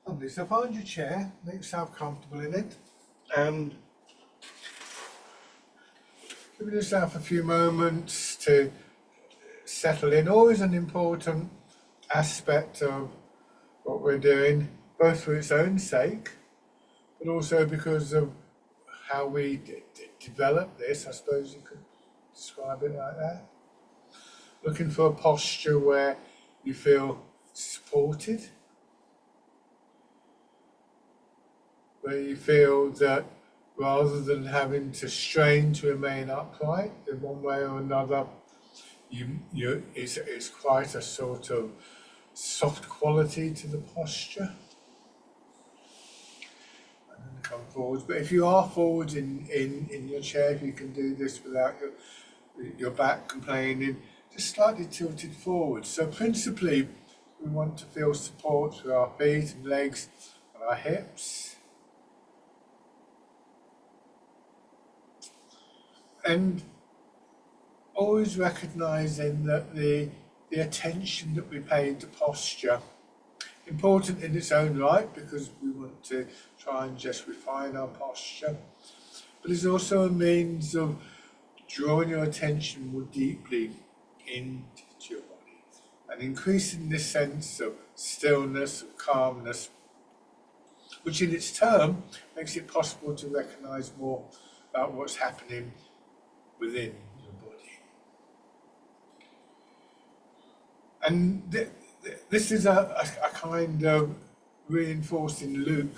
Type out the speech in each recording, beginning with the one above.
Lovely. So find your chair, make yourself comfortable in it, and give yourself a few moments to settle in. Always an important aspect of what we're doing, both for its own sake, but also because of how we develop this. I suppose you could describe it like that. Looking for a posture where you feel supported, where you feel that rather than having to strain to remain upright in one way or another, it's quite a sort of soft quality to the posture. And then come forwards. But if you are forwards in your chair, if you can do this without your back complaining, just slightly tilted forward. So principally, we want to feel support through our feet and legs and our hips. And always recognising that the attention that we pay to posture, important in its own right, because we want to try and just refine our posture, but it's also a means of drawing your attention more deeply into your body and increasing this sense of stillness, of calmness, which in its turn makes it possible to recognise more about what's happening within your body. And this is a kind of reinforcing loop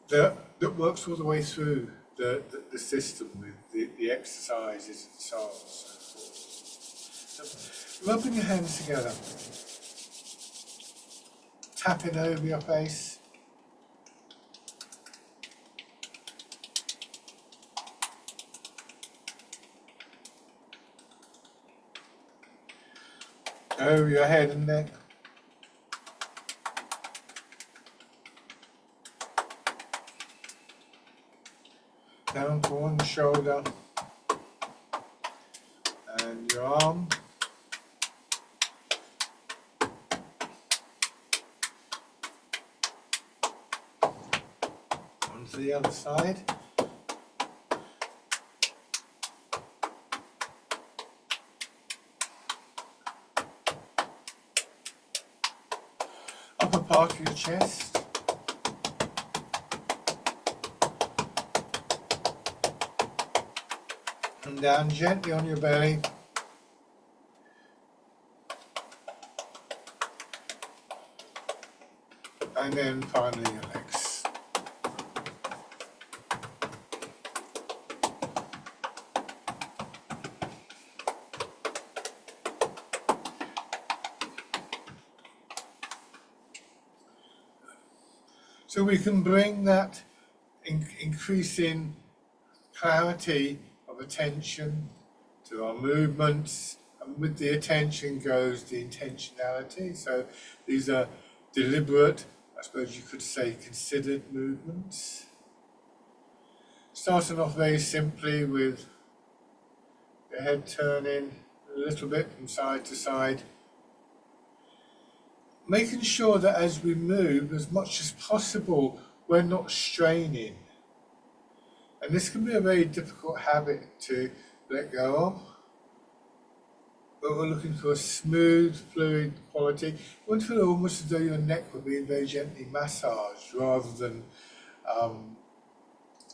that works all the way through the system with the exercises and so on and so forth. So, rubbing your hands together, tapping over your face, over your head and neck, down to one shoulder and your arm, onto the other side. Upper part of your chest. And down gently on your belly. And then finally your legs. So we can bring that increasing clarity of attention to our movements, and with the attention goes the intentionality. So these are deliberate, I suppose you could say considered movements. Starting off very simply with the head turning a little bit from side to side, making sure that as we move, as much as possible, we're not straining. And this can be a very difficult habit to let go of. But we're looking for a smooth, fluid quality. You want to feel almost as though your neck were being very gently massaged rather than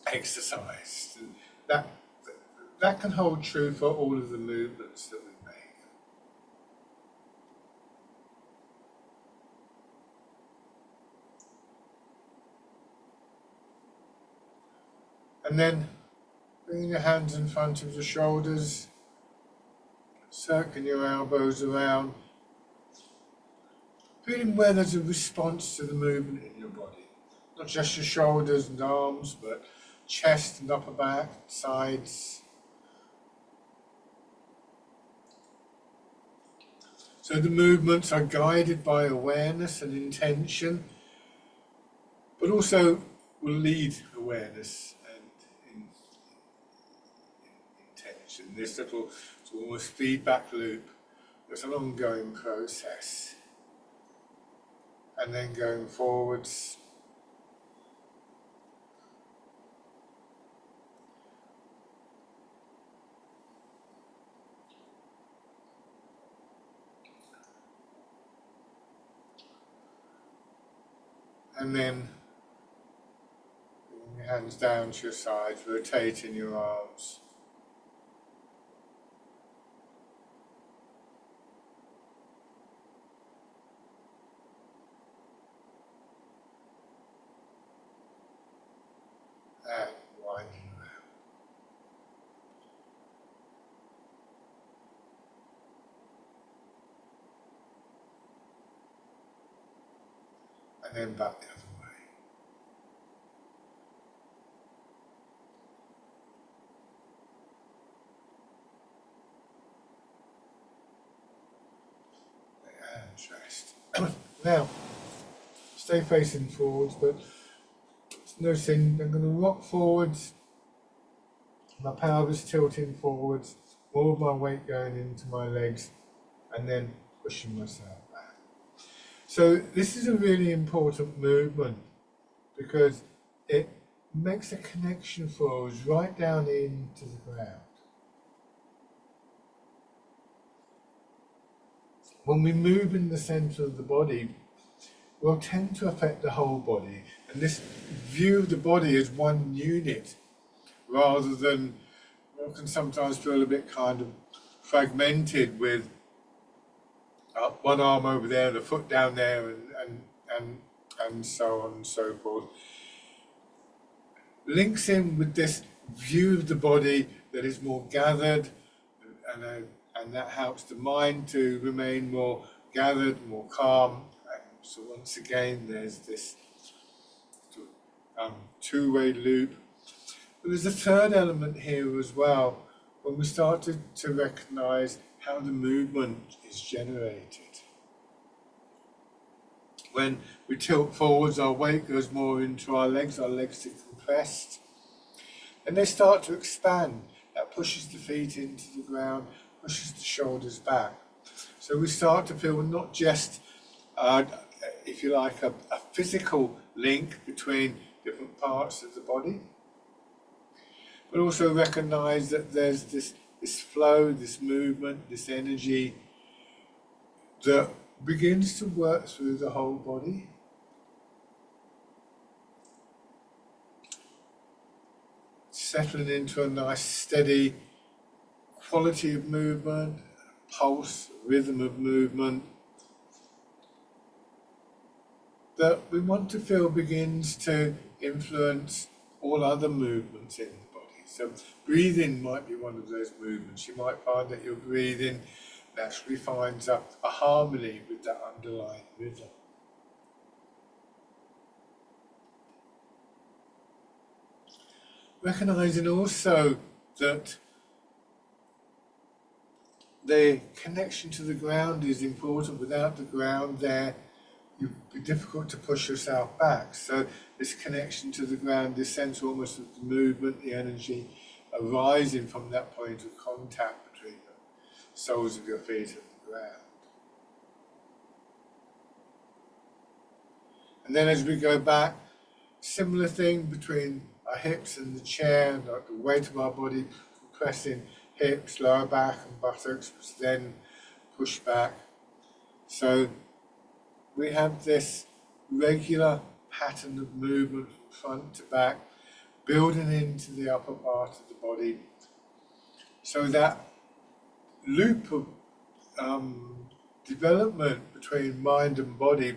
exercised. And that can hold true for all of the movements that we make. And then bringing your hands in front of your shoulders, circling your elbows around, feeling where there's a response to the movement in your body. Not just your shoulders and arms, but chest and upper back, sides. So the movements are guided by awareness and intention, but also will lead awareness and intention. This little almost feedback loop, it's an ongoing process. And then going forwards and then bring your hands down to your sides, rotating your arms. And winding around. And then back the other way. And rest. Now, stay facing forwards, but noticing I'm going to rock forwards, my pelvis tilting forwards, more of my weight going into my legs, and then pushing myself back. So this is a really important movement because it makes a connection for us right down into the ground. When we move in the centre of the body, we'll tend to affect the whole body, and this view of the body as one unit rather than what can sometimes feel a bit kind of fragmented with one arm over there and a foot down there and so on and so forth. Links in with this view of the body that is more gathered, and that helps the mind to remain more gathered, more calm. And so once again, there's this two-way loop. But there's a third element here as well, when we start to recognise how the movement is generated. When we tilt forwards, our weight goes more into our legs are compressed, and they start to expand. That pushes the feet into the ground, pushes the shoulders back. So we start to feel not just, if you like, a physical link between different parts of the body, but also recognise that there's this flow, this movement, this energy that begins to work through the whole body. Settling into a nice steady quality of movement, pulse, rhythm of movement that we want to feel begins to influence all other movements in the body. So breathing might be one of those movements. You might find that your breathing naturally finds a harmony with that underlying rhythm. Recognising also that the connection to the ground is important. Without the ground there, it would be difficult to push yourself back. So this connection to the ground, this sense almost of the movement, the energy arising from that point of contact between the soles of your feet and the ground. And then as we go back, similar thing between our hips and the chair, like the weight of our body compressing hips, lower back and buttocks, which then push back. So we have this regular pattern of movement from front to back, building into the upper part of the body. So that loop of development between mind and body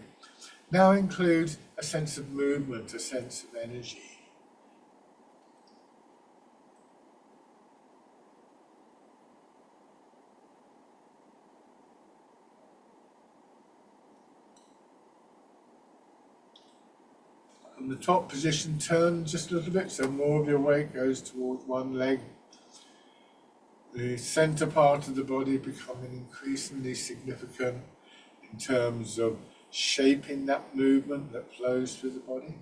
now includes a sense of movement, a sense of energy. From the top position, turn just a little bit so more of your weight goes towards one leg. The centre part of the body becoming increasingly significant in terms of shaping that movement that flows through the body.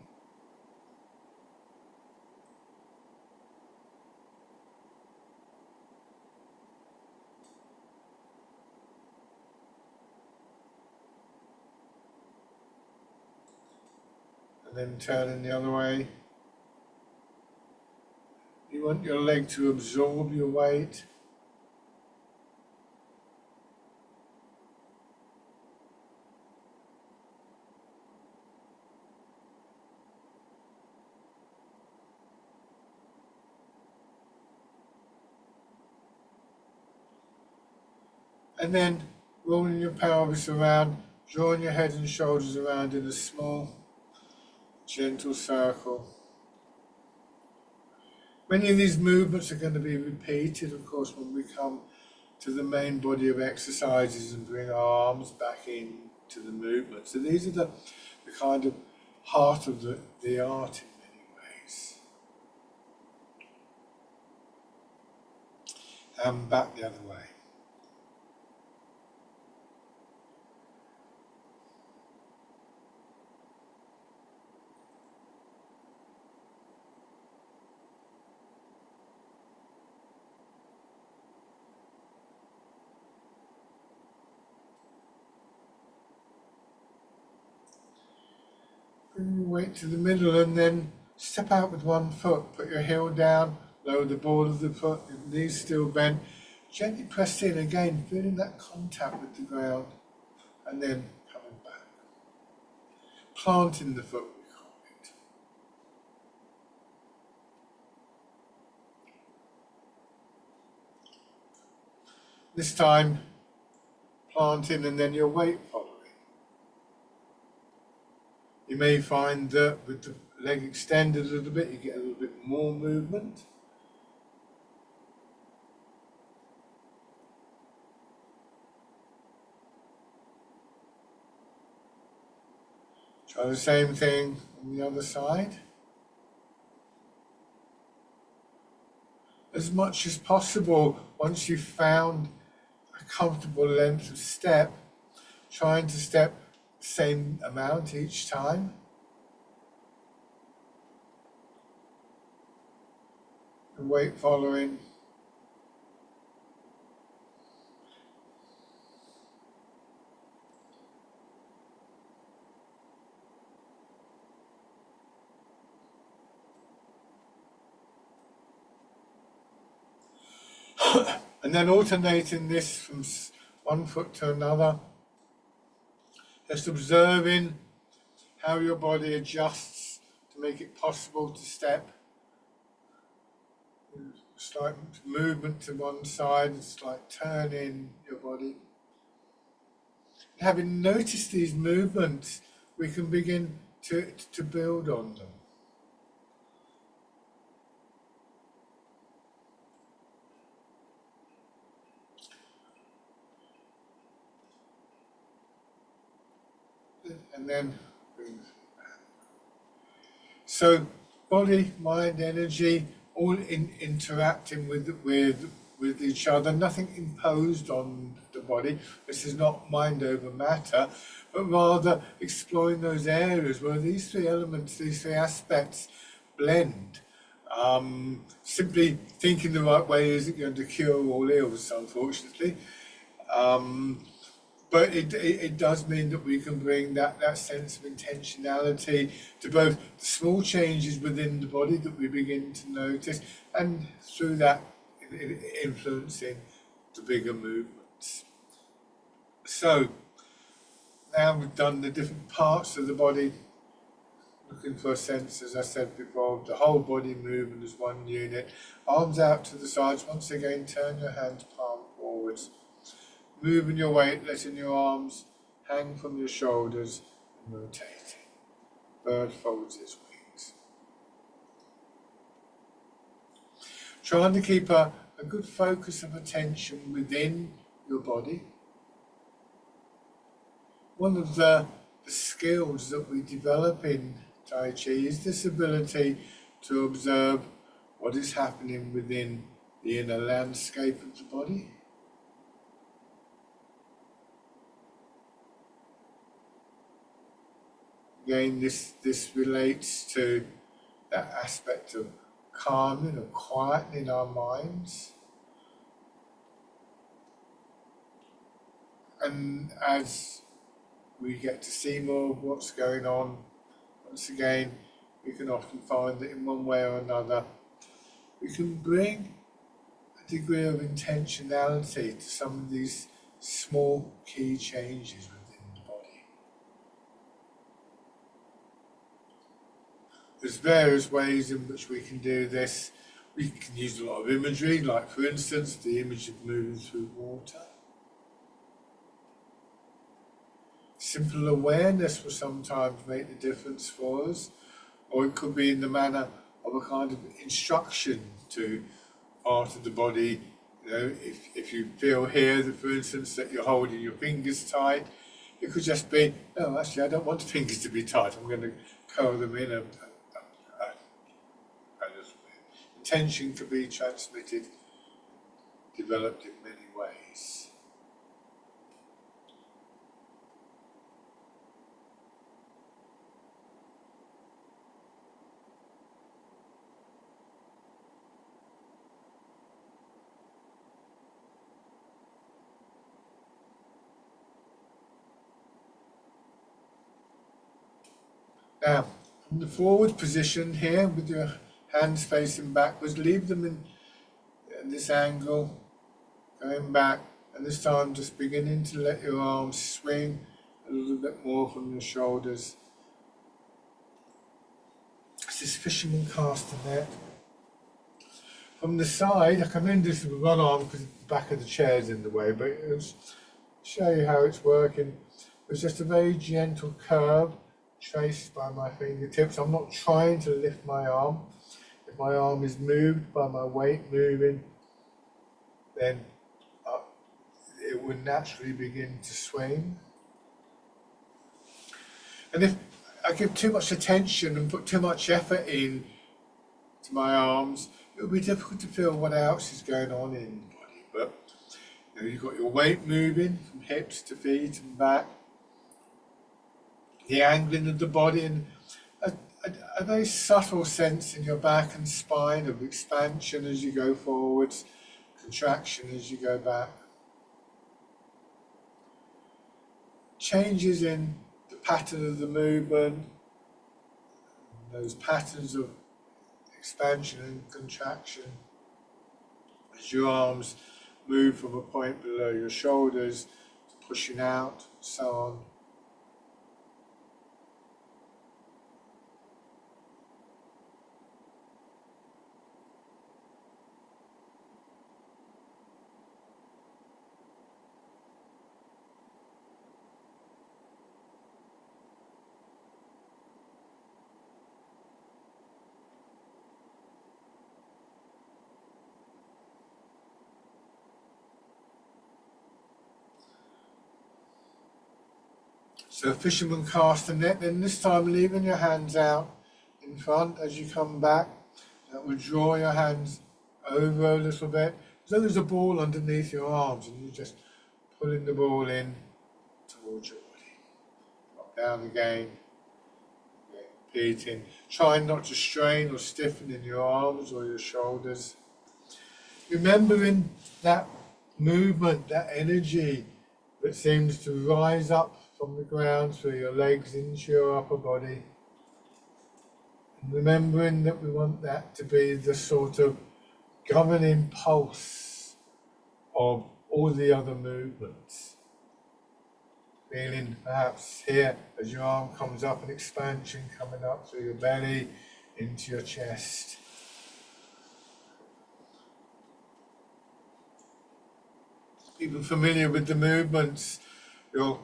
And then turning the other way. You want your leg to absorb your weight. And then rolling your pelvis around, drawing your head and shoulders around in a small, gentle circle. Many of these movements are going to be repeated, of course, when we come to the main body of exercises and bring our arms back into the movement. So these are the kind of heart of the art in many ways. And back the other way. Bring your weight to the middle and then step out with one foot. Put your heel down, lower the ball of the foot, your knees still bent. Gently press in again, feeling that contact with the ground, and then coming back. Planting the foot, we call it. This time, planting and then your weight following. You may find that with the leg extended a little bit, you get a little bit more movement. Try the same thing on the other side. As much as possible, once you've found a comfortable length of step, trying to step the same amount each time. And weight following. And then alternating this from one foot to another. Just observing how your body adjusts to make it possible to step. Slight movement to one side, slight turn in your body. Having noticed these movements, we can begin to build on them. And then so body, mind, energy, all interacting with each other, nothing imposed on the body. This is not mind over matter, but rather exploring those areas where these three elements, these three aspects blend. Simply thinking the right way isn't going to cure all ills, unfortunately. But it does mean that we can bring that sense of intentionality to both the small changes within the body that we begin to notice, and through that influencing the bigger movements. So now we've done the different parts of the body, looking for a sense, as I said before, the whole body movement as one unit. Arms out to the sides. Once again, turn your hands palm forwards. Moving your weight, letting your arms hang from your shoulders and rotating. Bird folds its wings. Trying to keep a good focus of attention within your body. One of the skills that we develop in Tai Chi is this ability to observe what is happening within the inner landscape of the body. Again, this relates to that aspect of calming or quietening our minds. And as we get to see more of what's going on, once again, we can often find that in one way or another, we can bring a degree of intentionality to some of these small key changes within the body. There's various ways in which we can do this. We can use a lot of imagery, like for instance, the image of moving through water. Simple awareness will sometimes make the difference for us, or it could be in the manner of a kind of instruction to part of the body. You know, if you feel here, that, for instance, that you're holding your fingers tight, it could just be, no, actually, I don't want the fingers to be tight. I'm going to curl them in a little bit. Intention could be transmitted, developed in many ways. Now, from the forward position here, with your hands facing backwards, leave them in this angle, going back, and this time just beginning to let your arms swing a little bit more from your shoulders. It's this fisherman caster net. From the side, I can only do this with one arm because the back of the chair is in the way, but it'll show you how it's working. It's just a very gentle curve traced by my fingertips. I'm not trying to lift my arm. If my arm is moved by my weight moving, then it would naturally begin to swing. And if I give too much attention and put too much effort in to my arms, it will be difficult to feel what else is going on in the body. But you know, you've got your weight moving from hips to feet and back, the angling of the body, and a very subtle sense in your back and spine of expansion as you go forwards, contraction as you go back. Changes in the pattern of the movement, those patterns of expansion and contraction as your arms move from a point below your shoulders to pushing out, and so on. So fisherman cast the net, then this time leaving your hands out in front as you come back. That will draw your hands over a little bit. As though there's a ball underneath your arms and you're just pulling the ball in towards your body. Drop down again, repeating. Trying not to strain or stiffen in your arms or your shoulders. Remembering that movement, that energy that seems to rise up from the ground through your legs into your upper body. And remembering that we want that to be the sort of governing pulse of all the other movements. Feeling perhaps here as your arm comes up, an expansion coming up through your belly into your chest. Even familiar with the movements, you'll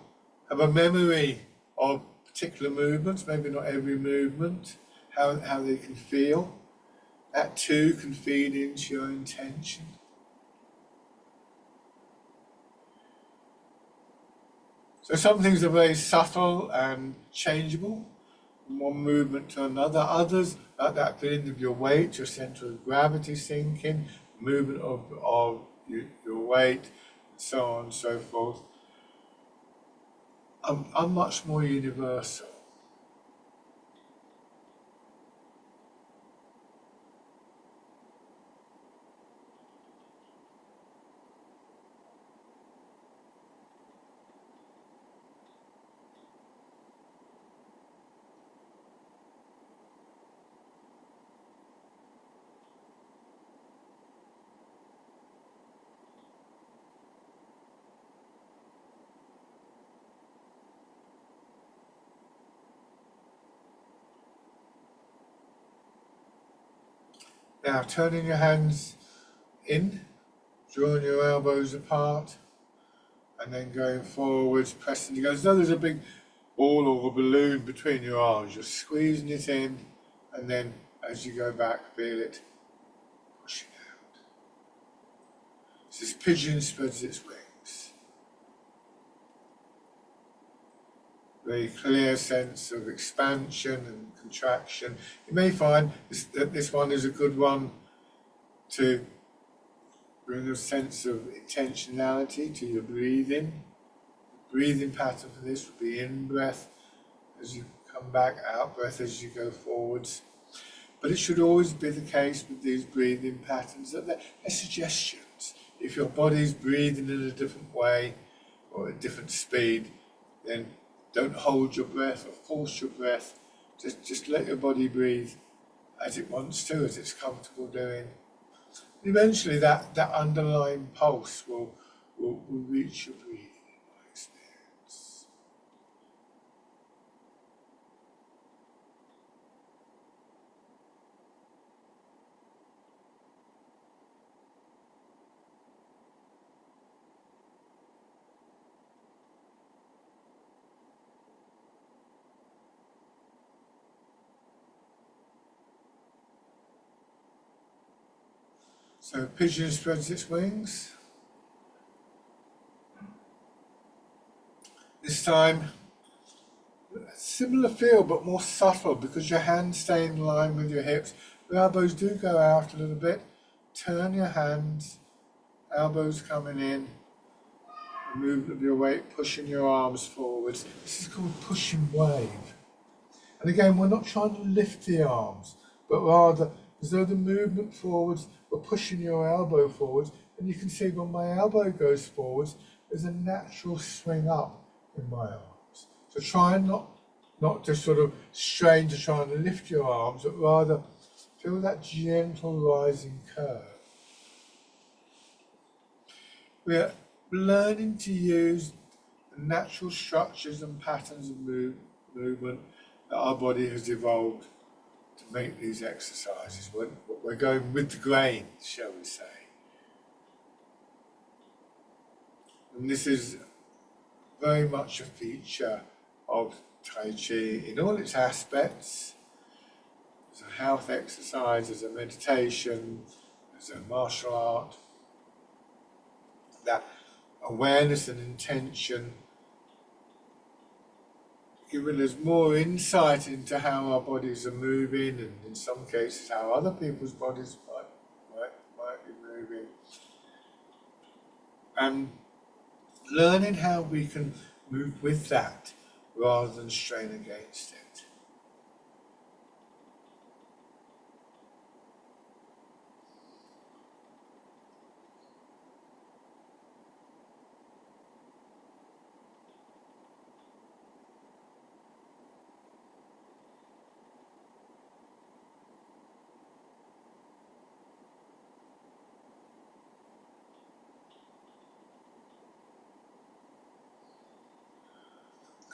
have a memory of particular movements, maybe not every movement, how they can feel. That too can feed into your intention. So some things are very subtle and changeable from one movement to another. Others, like that feeling of your weight, your centre of gravity sinking, movement of your weight, and so on and so forth, are much more universal. Now turning your hands in, drawing your elbows apart, and then going forwards, pressing together. As though there's a big ball or a balloon between your arms. You're squeezing it in, and then as you go back, feel it pushing out. So this pigeon spreads its wings. Very clear sense of expansion and contraction. You may find that this one is a good one to bring a sense of intentionality to your breathing. The breathing pattern for this would be in breath as you come back, out breath as you go forwards. But it should always be the case with these breathing patterns that they're suggestions. If your body's breathing in a different way or at a different speed, then don't hold your breath or force your breath. Just let your body breathe as it wants to, as it's comfortable doing. And eventually that underlying pulse will reach your breathing, in my experience. So pigeon spreads its wings. This time, similar feel but more subtle because your hands stay in line with your hips. The elbows do go out a little bit. Turn your hands, elbows coming in. The movement of your weight, pushing your arms forwards. This is called pushing wave. And again, we're not trying to lift the arms, but rather as though the movement forwards, we're pushing your elbow forwards, and you can see when my elbow goes forwards, there's a natural swing up in my arms. So try and not to sort of strain to try and lift your arms, but rather feel that gentle rising curve. We're learning to use the natural structures and patterns of movement that our body has evolved to make these exercises. We're going with the grain, shall we say. And this is very much a feature of Tai Chi in all its aspects. As a health exercise, as a meditation, as a martial art. That awareness and intention giving us more insight into how our bodies are moving, and in some cases how other people's bodies might be moving, and learning how we can move with that rather than strain against it.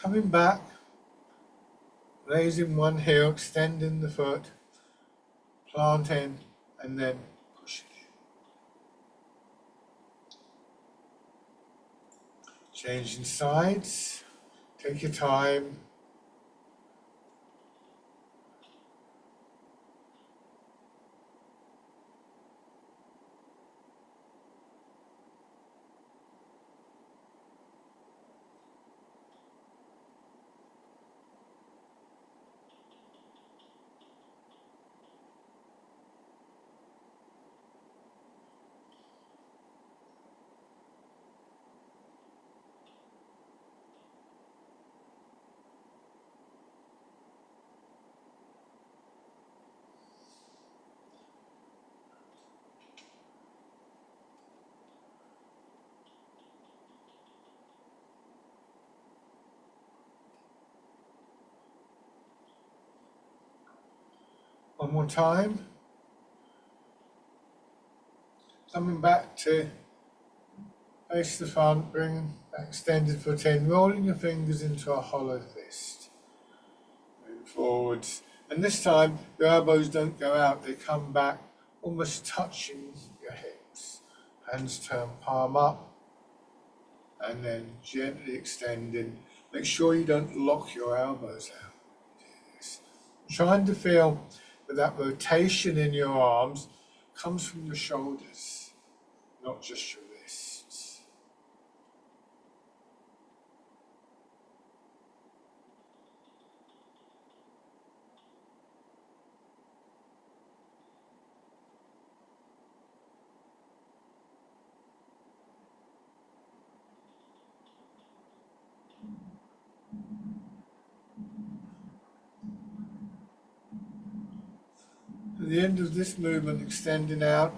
Coming back, raising one heel, extending the foot, planting, and then pushing it. Changing sides, take your time. One more time. Coming back to face the front, bring that extended foot in, rolling your fingers into a hollow fist. Moving forwards. And this time, your elbows don't go out, they come back, almost touching your hips. Hands turn palm up and then gently extending. Make sure you don't lock your elbows out. Trying to feel that rotation in your arms comes from your shoulders, not just your wrists. At the end of this movement, extending out,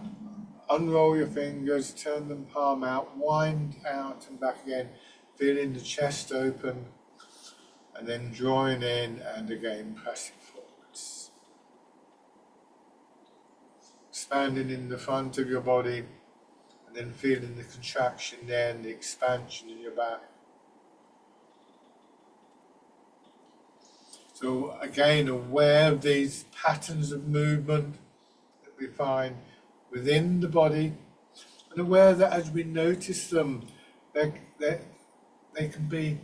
unroll your fingers, turn them palm out, wind out and back again, feeling the chest open, and then drawing in and again pressing forwards. Expanding in the front of your body, and then feeling the contraction there and the expansion in your back. So again, aware of these patterns of movement that we find within the body, and aware that as we notice them, they can be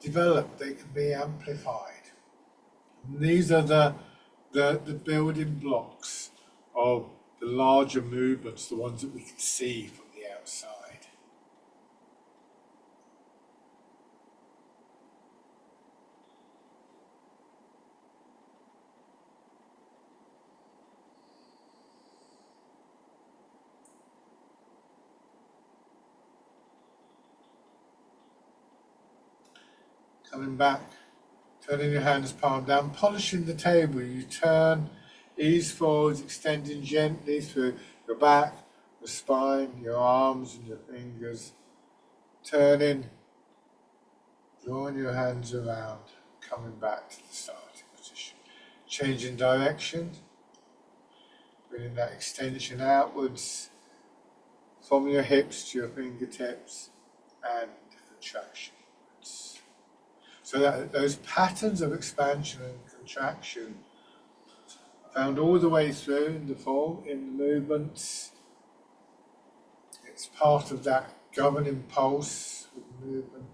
developed, they can be amplified. And these are the building blocks of the larger movements, the ones that we can see from the outside. Coming back, turning your hands palm down, polishing the table. You turn, ease forwards, extending gently through your back, your spine, your arms and your fingers. Turning, drawing your hands around, coming back to the starting position. Changing direction, bringing that extension outwards from your hips to your fingertips and contraction. So that those patterns of expansion and contraction found all the way through in the form, in the movements. It's part of that governing pulse of movement.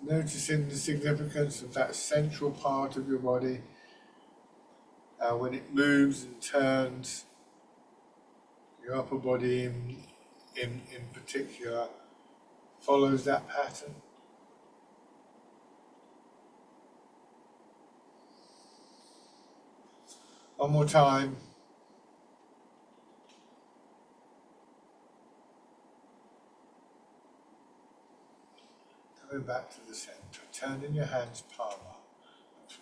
Noticing the significance of that central part of your body, when it moves and turns, your upper body in particular follows that pattern. One more time. Coming back to the center, turning your hands palm up.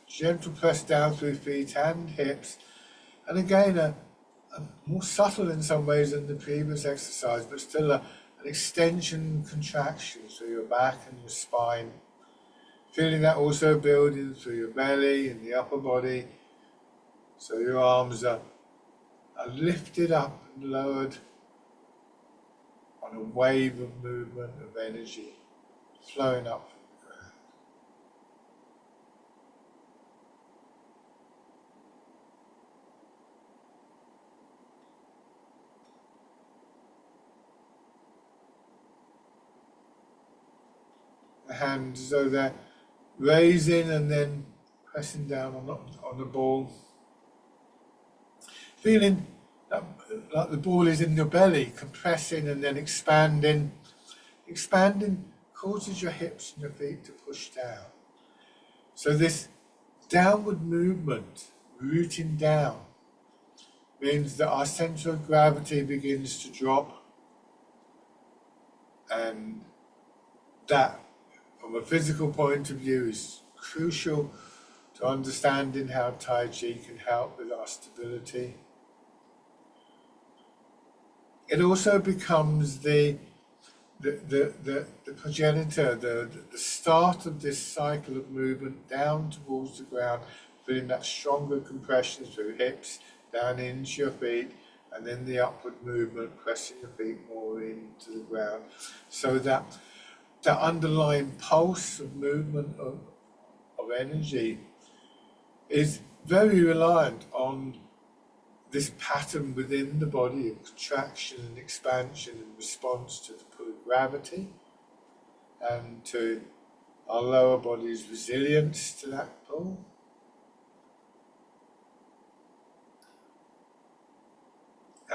Gentle press down through feet and hips. And again, a more subtle in some ways than the previous exercise, but still an extension contraction through your back and your spine. Feeling that also building through your belly and the upper body. So your arms are lifted up and lowered on a wave of movement, of energy flowing up from the ground. The hands as though they're raising and then pressing down on the ball. Feeling that, like the ball is in your belly, compressing and then expanding. Expanding causes your hips and your feet to push down. So this downward movement, rooting down, means that our center of gravity begins to drop, and that, from a physical point of view, is crucial to understanding how Tai Chi can help with our stability. It also becomes the progenitor, the start of this cycle of movement down towards the ground, feeling that stronger compression through hips, down into your feet, and then the upward movement, pressing your feet more into the ground, so that the underlying pulse of movement of energy is very reliant on this pattern within the body of contraction and expansion in response to the pull of gravity and to our lower body's resilience to that pull.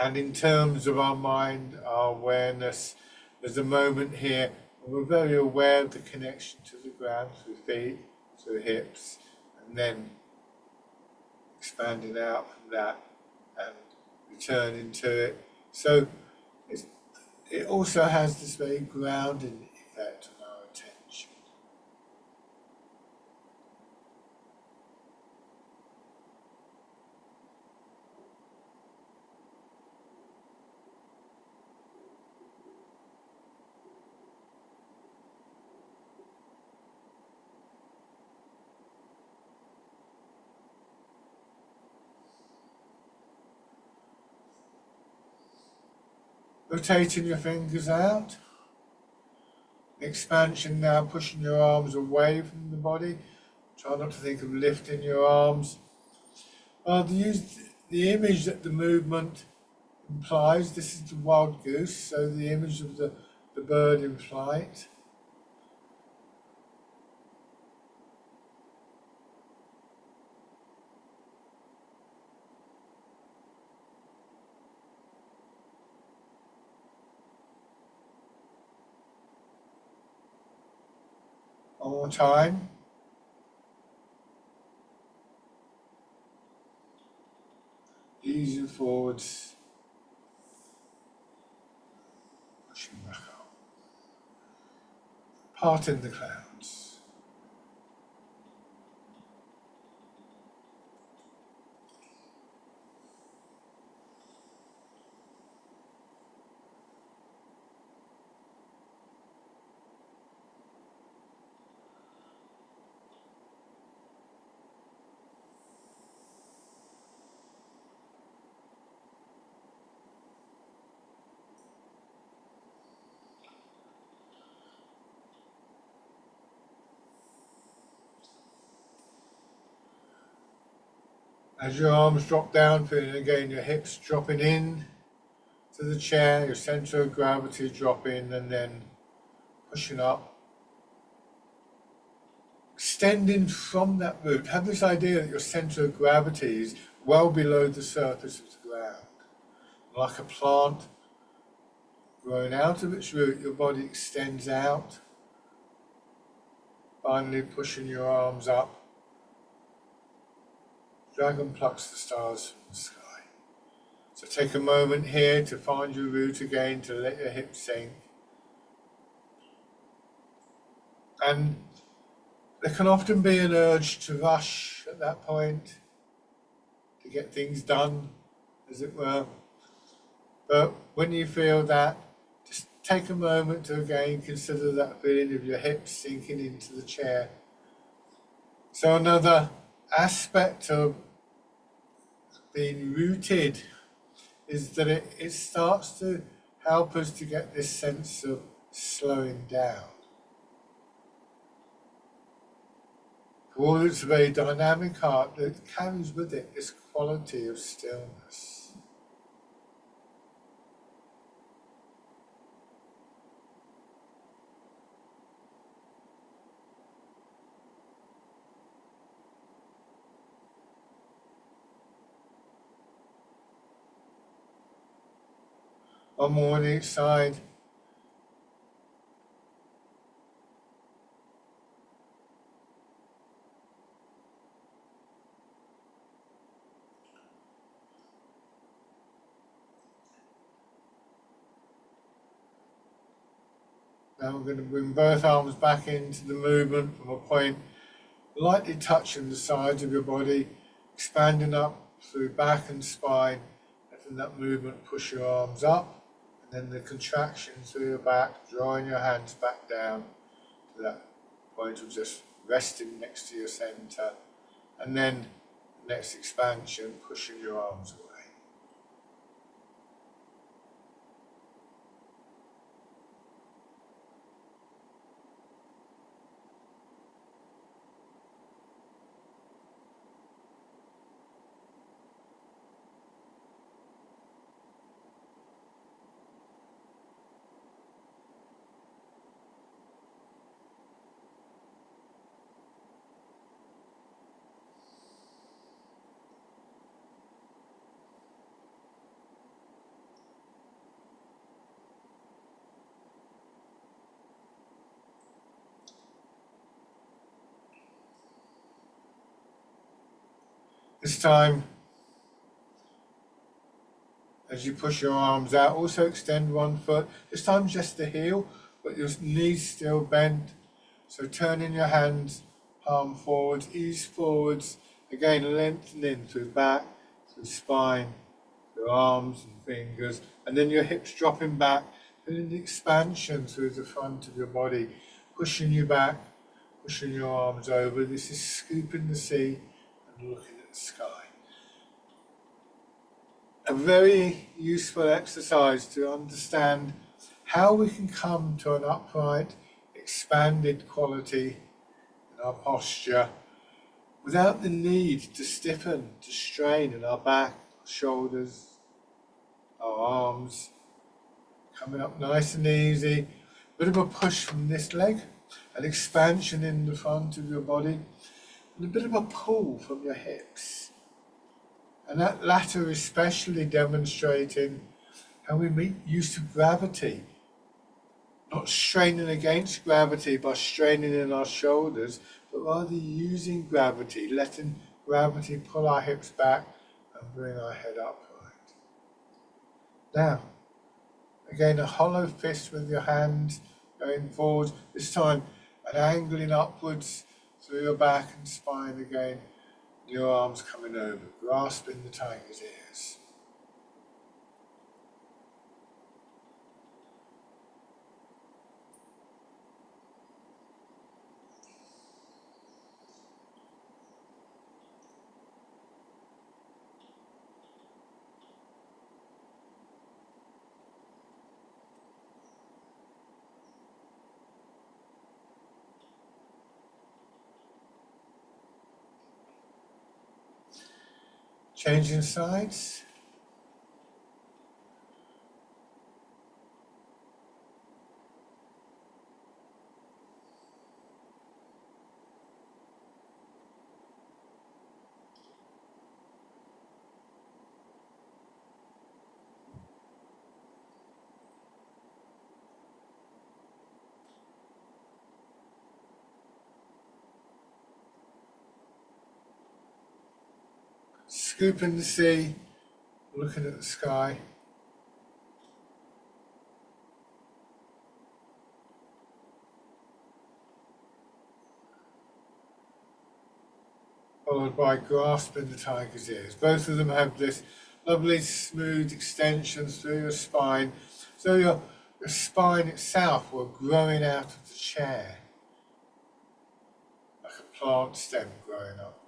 And in terms of our mind, our awareness, there's a moment here when we're very aware of the connection to the ground through feet, through hips, and then expanding out from that and returning to it. So it also has this very grounding effect on our attention. Rotating your fingers out. Expansion now, pushing your arms away from the body. Try not to think of lifting your arms. Use the image that the movement implies. This is the wild goose, so the image of the bird in flight. One more time. Easing forwards. Pushing back up. Parting the clouds. As your arms drop down, feeling again your hips dropping in to the chair, your centre of gravity dropping and then pushing up. Extending from that root, have this idea that your centre of gravity is well below the surface of the ground. Like a plant growing out of its root, your body extends out, finally pushing your arms up. Dragon plucks the stars from the sky. So take a moment here to find your root again, to let your hips sink. And there can often be an urge to rush at that point, to get things done, as it were. But when you feel that, just take a moment to again consider that feeling of your hips sinking into the chair. So another aspect of being rooted is that it starts to help us to get this sense of slowing down. For all it's a very dynamic heart that carries with it this quality of stillness. One more on each side. Now we're going to bring both arms back into the movement from a point lightly touching the sides of your body, expanding up through back and spine, letting that movement push your arms up. And then the contraction through your back, drawing your hands back down to that point of just resting next to your centre. And then the next expansion, pushing your arms away. This time, as you push your arms out, also extend one foot. This time just the heel, but your knees still bent. So turning your hands, palm forwards, ease forwards. Again, lengthening through back, through spine, through arms and fingers. And then your hips dropping back, feeling the expansion through the front of your body, pushing you back, pushing your arms over. This is scooping the sea and looking at the sky. A very useful exercise to understand how we can come to an upright, expanded quality in our posture without the need to stiffen, to strain in our back, our shoulders, our arms. Coming up nice and easy. A bit of a push from this leg, an expansion in the front of your body, and a bit of a pull from your hips. And that latter especially demonstrating how we make use of gravity. Not straining against gravity by straining in our shoulders, but rather using gravity, letting gravity pull our hips back and bring our head upright. Now, again, a hollow fist with your hands going forward, this time an angling upwards through your back and spine again. Your arms coming over, grasping the tiger's ears. Changing sides. Scooping the sea, looking at the sky. Followed by grasping the tiger's ears. Both of them have this lovely smooth extensions through your spine. So your spine itself will growing out of the chair. Like a plant stem growing upwards.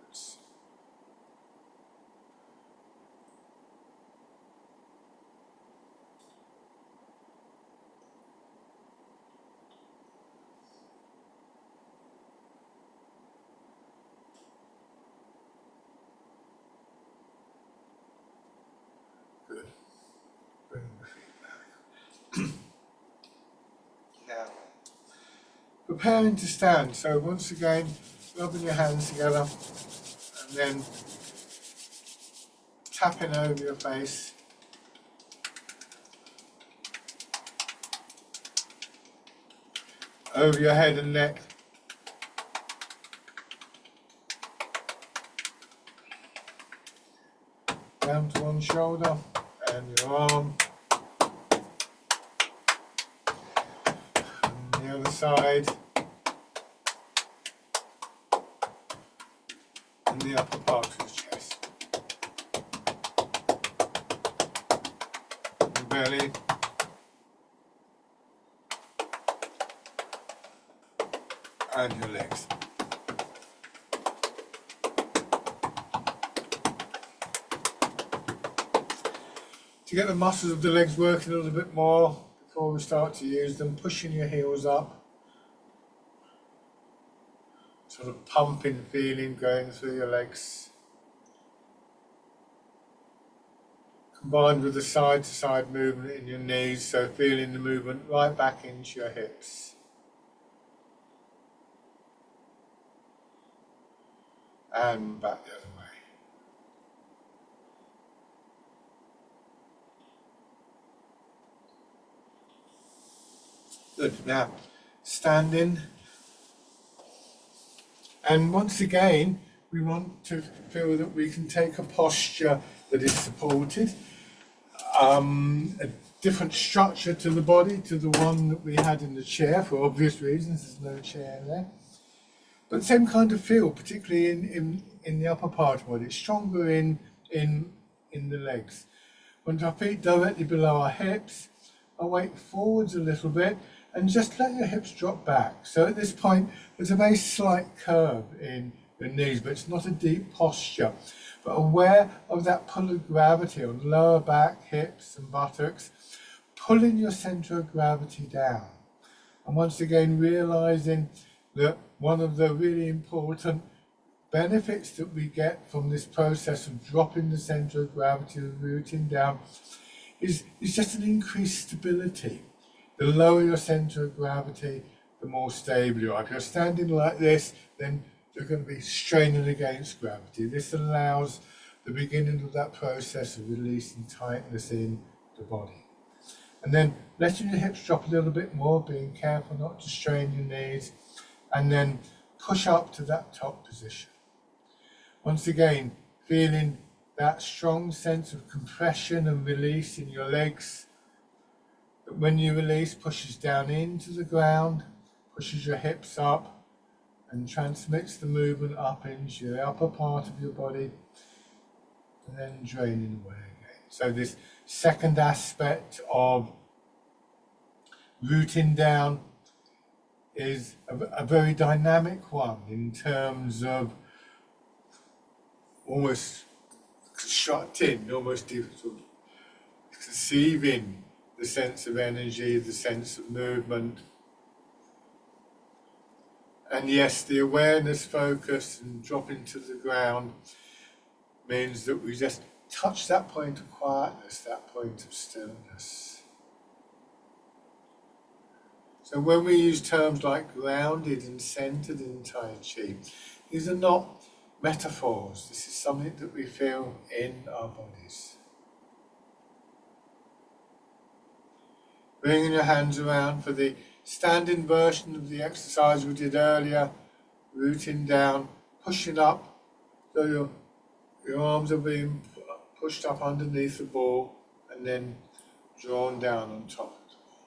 Good. Bring the feet back. Now, preparing to stand. So once again, rubbing your hands together and then tapping over your face. Over your head and neck. Down to one shoulder and your arm. And the other side. And the upper part of the chest. The belly. And your legs. To get the muscles of the legs working a little bit more before we start to use them, pushing your heels up. Sort of pumping feeling going through your legs. Combined with the side to side movement in your knees, so feeling the movement right back into your hips. And back the other way. Good. Now, standing. And once again, we want to feel that we can take a posture that is supported, a different structure to the body to the one that we had in the chair for obvious reasons. There's no chair there. But same kind of feel, particularly in the upper part of the body. It's stronger in the legs. Want our feet directly below our hips, our weight forwards a little bit, and just let your hips drop back. So at this point, there's a very slight curve in your knees, but it's not a deep posture. But aware of that pull of gravity on lower back, hips and buttocks, pulling your centre of gravity down. And once again, realising that one of the really important benefits that we get from this process of dropping the centre of gravity, of rooting down, is just an increased stability. The lower your centre of gravity, the more stable you are. If you're standing like this, then you're going to be straining against gravity. This allows the beginning of that process of releasing tightness in the body. And then letting your hips drop a little bit more, being careful not to strain your knees, and then push up to that top position. Once again, feeling that strong sense of compression and release in your legs, that when you release, pushes down into the ground, pushes your hips up, and transmits the movement up into the upper part of your body, and then draining away again. So this second aspect of rooting down is a very dynamic one in terms of almost constructing, almost sort of conceiving the sense of energy, the sense of movement. And yes, the awareness, focus and dropping to the ground means that we just touch that point of quietness, that point of stillness. So when we use terms like grounded and centered in Tai Chi, these are not metaphors. This is something that we feel in our bodies. Bringing your hands around for the standing version of the exercise we did earlier, rooting down, pushing up, so your arms are being pushed up underneath the ball and then drawn down on top of the ball.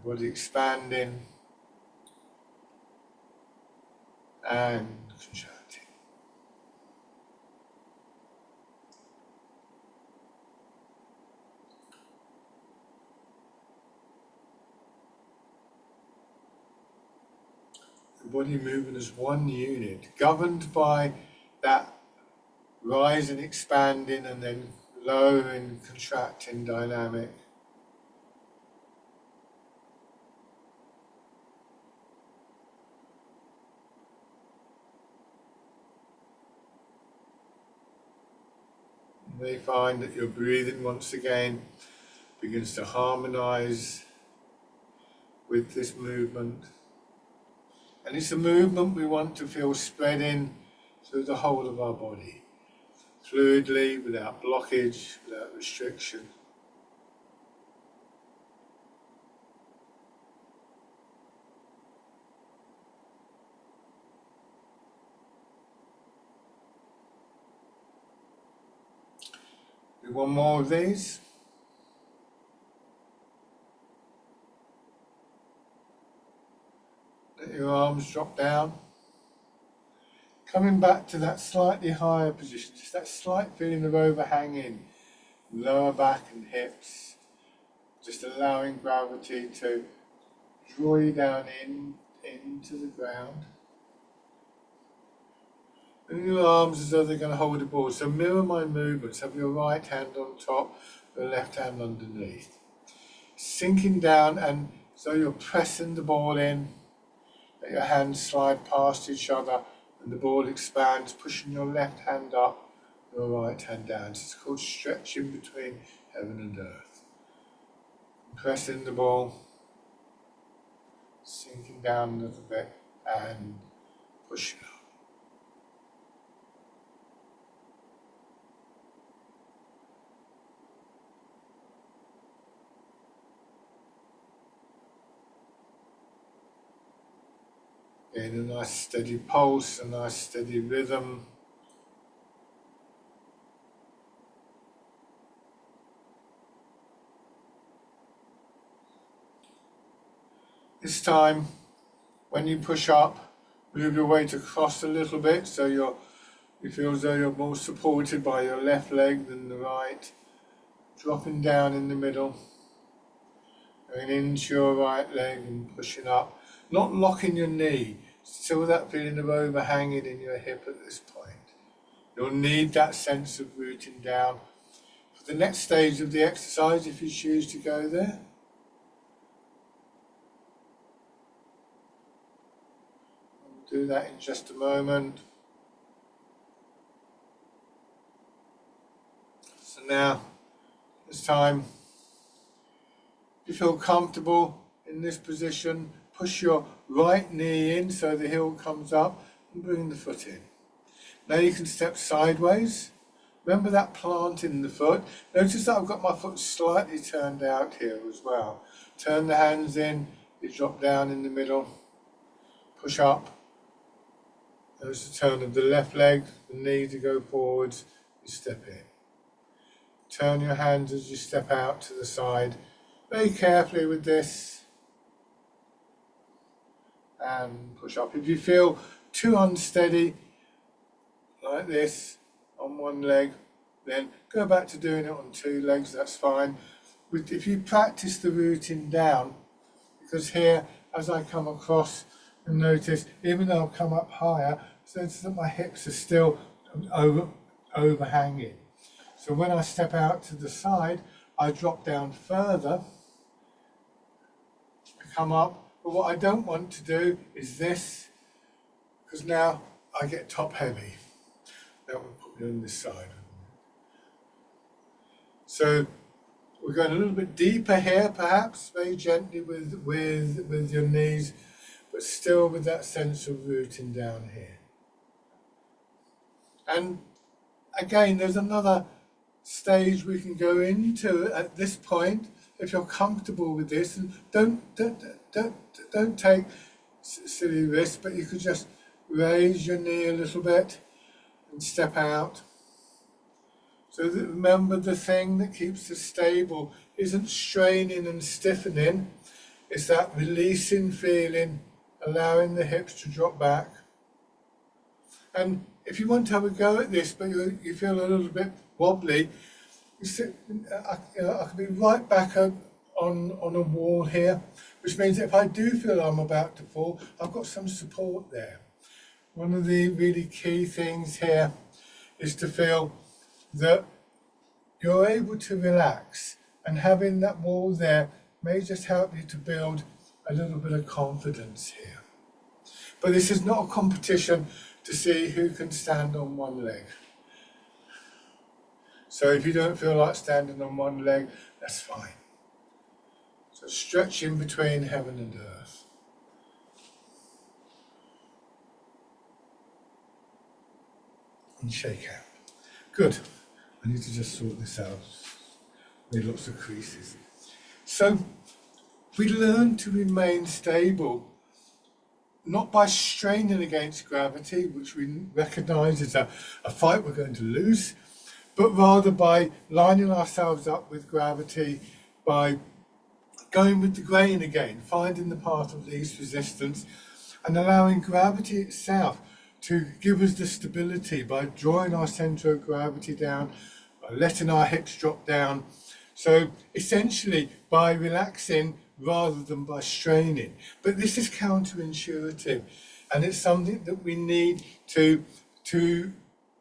The body expanding and contracting. The body moving as one unit, governed by that rising, expanding, and then lowering, contracting dynamic. You may find that your breathing once again begins to harmonize with this movement. And it's a movement we want to feel spreading through the whole of our body, fluidly, without blockage, without restriction. Do one more of these. Let your arms drop down. Coming back to that slightly higher position, just that slight feeling of overhanging lower back and hips. Just allowing gravity to draw you down into the ground. And your arms as though they're going to hold a ball. So mirror my movements. Have your right hand on top, the left hand underneath. Sinking down, and so you're pressing the ball in. Let your hands slide past each other and the ball expands, pushing your left hand up, your right hand down. So it's called stretching between heaven and earth. Pressing the ball, sinking down a little bit and pushing up. Getting a nice steady pulse, a nice steady rhythm. This time, when you push up, move your weight across a little bit so you feel as though you're more supported by your left leg than the right. Dropping down in the middle, going into your right leg and pushing up. Not locking your knee, still that feeling of overhanging in your hip at this point. You'll need that sense of rooting down for the next stage of the exercise if you choose to go there. We'll do that in just a moment. So now it's time. If you feel comfortable in this position, push your right knee in so the heel comes up and bring the foot in. Now you can step sideways. Remember that plant in the foot. Notice that I've got my foot slightly turned out here as well. Turn the hands in, you drop down in the middle, push up. There's the turn of the left leg, the knee to go forwards, you step in. Turn your hands as you step out to the side. Very carefully with this. And push up. If you feel too unsteady, like this, on one leg, then go back to doing it on two legs, that's fine. If you practice the rooting down, because here, as I come across and notice, even though I've come up higher, notice that my hips are still overhanging. So when I step out to the side, I drop down further, come up, but what I don't want to do is this, because now I get top heavy. That will put me on this side. So we're going a little bit deeper here, perhaps, very gently with your knees, but still with that sense of rooting down here. And again, there's another stage we can go into at this point, if you're comfortable with this, and don't take silly risks, but you could just raise your knee a little bit and step out. So that, remember, the thing that keeps us stable isn't straining and stiffening, it's that releasing feeling, allowing the hips to drop back. And if you want to have a go at this, but you feel a little bit wobbly, I can be right back on a wall here, which means that if I do feel I'm about to fall, I've got some support there. One of the really key things here is to feel that you're able to relax, and having that wall there may just help you to build a little bit of confidence here. But this is not a competition to see who can stand on one leg. So if you don't feel like standing on one leg, that's fine. So stretch in between heaven and earth. And shake out. Good. I need to just sort this out. Made lots of creases. So we learn to remain stable, not by straining against gravity, which we recognise is a fight we're going to lose, but rather by lining ourselves up with gravity, by going with the grain again, finding the path of least resistance, and allowing gravity itself to give us the stability by drawing our centre of gravity down, by letting our hips drop down. So essentially by relaxing rather than by straining. But this is counterintuitive, and it's something that we need to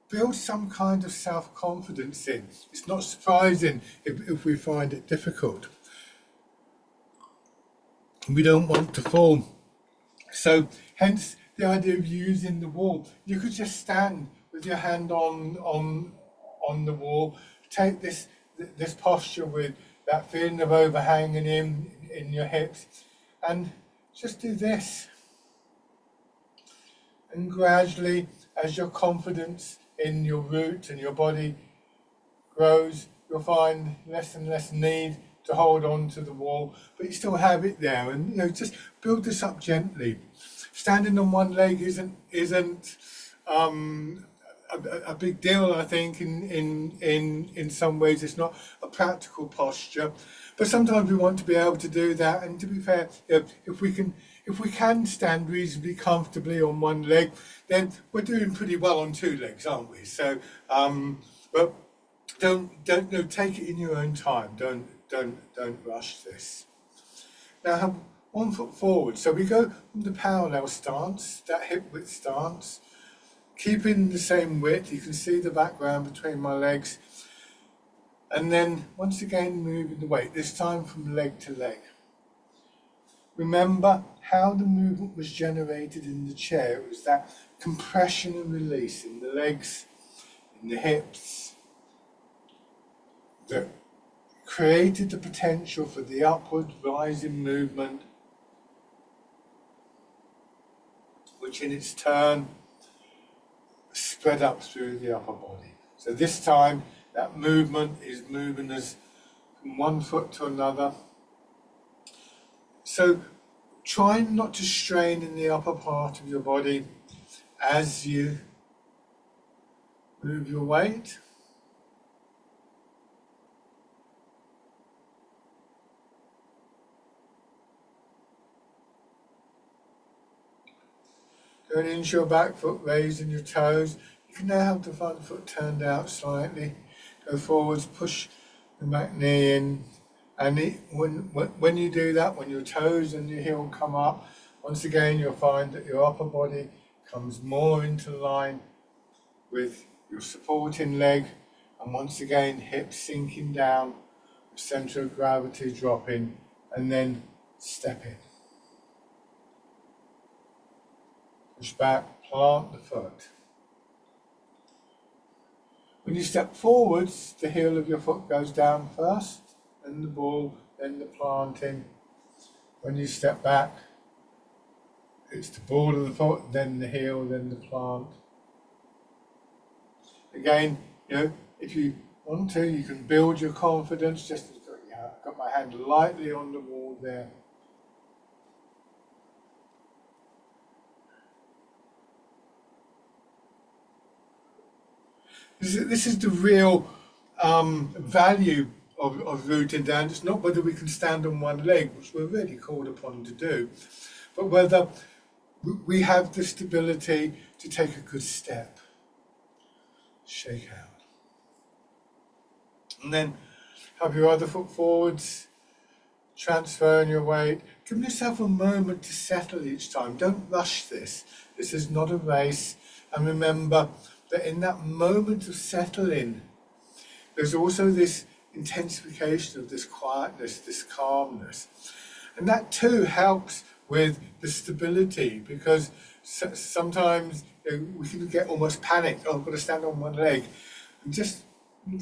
build some kind of self-confidence in. It's not surprising if we find it difficult. We don't want to fall. So hence the idea of using the wall. You could just stand with your hand on the wall, take this posture with that feeling of overhanging in your hips, and just do this. And gradually, as your confidence in your root and your body grows, you'll find less and less need to hold on to the wall, but you still have it there. And just build this up gently. Standing on one leg isn't a big deal, I think. In some ways, it's not a practical posture, but sometimes we want to be able to do that. And to be fair, if we can stand reasonably comfortably on one leg, then we're doing pretty well on two legs, aren't we? So, but don't take it in your own time. Don't rush this. Now have one foot forward. So we go from the parallel stance, that hip width stance, keeping the same width. You can see the background between my legs. And then once again moving the weight, this time from leg to leg. Remember how the movement was generated in the chair. It was that compression and release in the legs, in the hips, that created the potential for the upward rising movement, which in its turn spread up through the upper body. So this time that movement is moving us from one foot to another. So try not to strain in the upper part of your body as you move your weight. Going into your back foot, raising your toes. You can now have the front foot turned out slightly. Go forwards, push the back knee in. And when you do that, when your toes and your heel come up, once again you'll find that your upper body comes more into line with your supporting leg. And once again, hips sinking down, centre of gravity dropping, and then step in. Push back, plant the foot. When you step forwards, the heel of your foot goes down first, then the ball, then the planting. When you step back, it's the ball of the foot, then the heel, then the plant. Again, if you want to, you can build your confidence. Just as I've got my hand lightly on the wall there. This is the real value of rooting down. It's not whether we can stand on one leg, which we're really called upon to do, but whether we have the stability to take a good step. Shake out. And then have your other foot forwards, transferring your weight. Give yourself a moment to settle each time. Don't rush this. This is not a race. And remember that in that moment of settling, there's also this intensification of this quietness, this calmness. And that too helps with the stability, because sometimes we can get almost panicked. Oh, I've got to stand on one leg. And just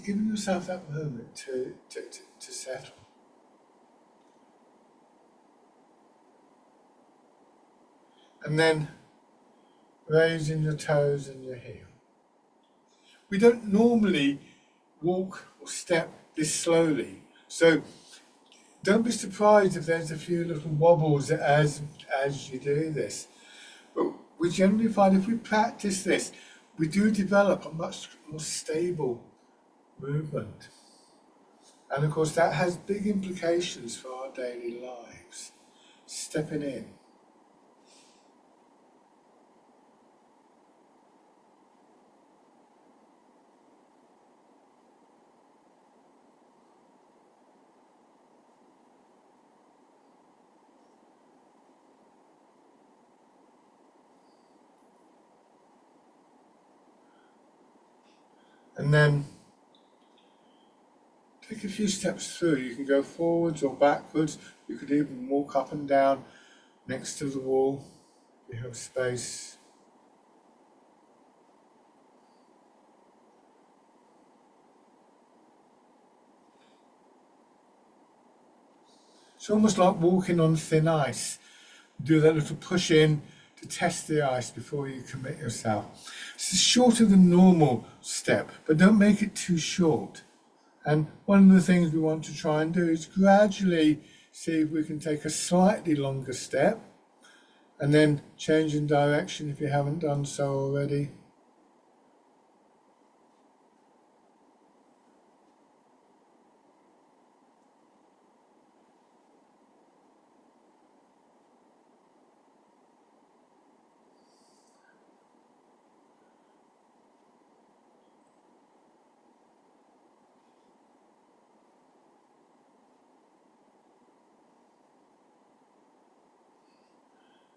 giving yourself that moment to settle. And then raising your toes and your heel. We don't normally walk or step this slowly, so don't be surprised if there's a few little wobbles as you do this. But we generally find if we practice this, we do develop a much more stable movement. And of course that has big implications for our daily lives. Stepping in. And then take a few steps through. You can go forwards or backwards. You could even walk up and down next to the wall if you have space. It's almost like walking on thin ice. Do that little push in to test the ice before you commit yourself. It's shorter than normal step, but don't make it too short. And one of the things we want to try and do is gradually see if we can take a slightly longer step and then change in direction if you haven't done so already.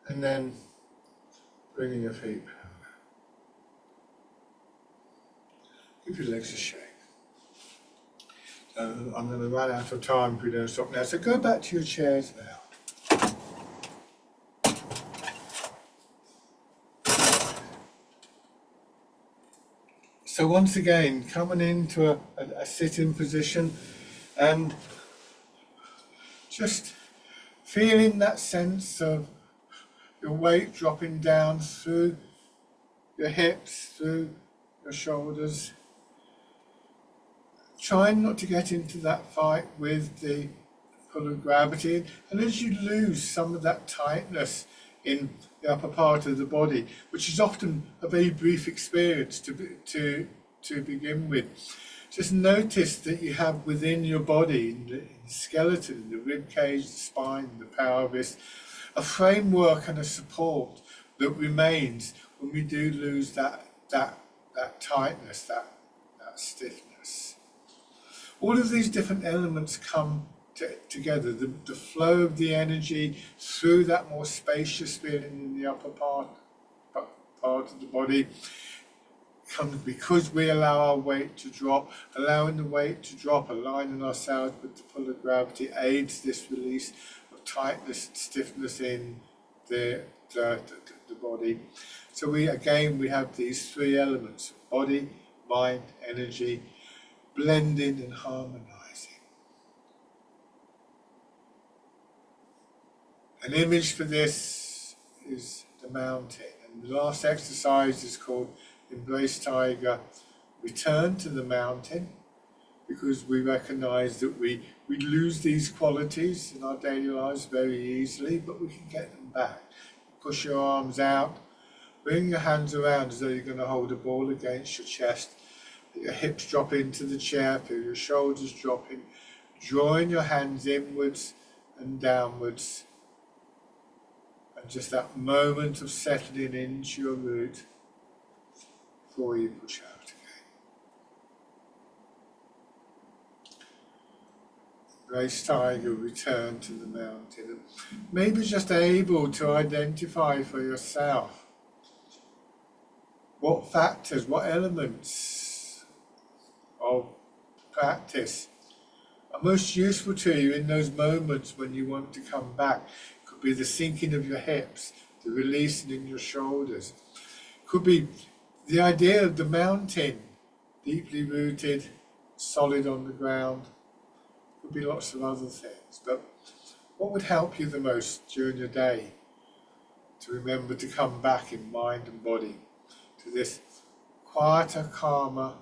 And then bringing your feet back. Give your legs a shake. I'm going to run out of time if we don't stop now. So go back to your chairs now. So once again, coming into a sitting position and just feeling that sense of your weight dropping down through your hips, through your shoulders. Trying not to get into that fight with the pull of gravity. And as you lose some of that tightness in the upper part of the body, which is often a very brief experience to begin with, just notice that you have within your body, in the skeleton, the rib cage, the spine, the pelvis, a framework and a support that remains when we do lose that tightness, that stiffness. All of these different elements come together. The flow of the energy through that more spacious feeling in the upper part of the body comes because we allow our weight to drop. Allowing the weight to drop, aligning ourselves with the pull of gravity aids this release of tightness and stiffness in the body. So we have these three elements: body, mind, energy, blending and harmonizing. An image for this is the mountain, and the last exercise is called Embrace Tiger. Return to the mountain, because we recognize that we lose these qualities in our daily lives very easily, but we can get them back. Push your arms out, bring your hands around as though you're going to hold a ball against your chest. Your hips drop into the chair, feel your shoulders dropping, drawing your hands inwards and downwards. And just that moment of settling into your root before you push out again. Embrace Tiger, return to the mountain. And maybe just able to identify for yourself what factors, what elements of practice are most useful to you in those moments when you want to come back. It could be the sinking of your hips, the releasing in your shoulders. It could be the idea of the mountain, deeply rooted, solid on the ground. It could be lots of other things. But what would help you the most during your day to remember to come back in mind and body to this quieter, calmer,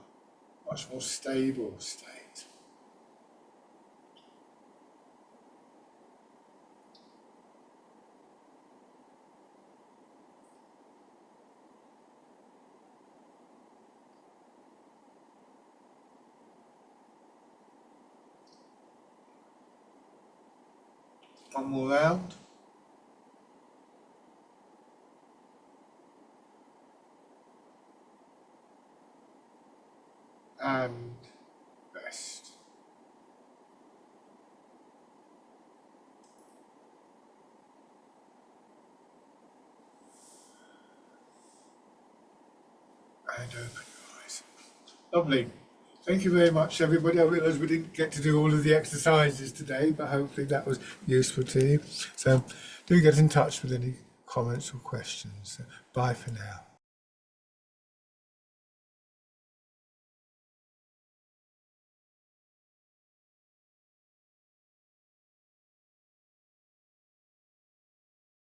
much more stable state? One more round. And rest. And open your eyes. Lovely. Thank you very much, everybody. I realise we didn't get to do all of the exercises today, but hopefully that was useful to you. So do get in touch with any comments or questions. Bye for now.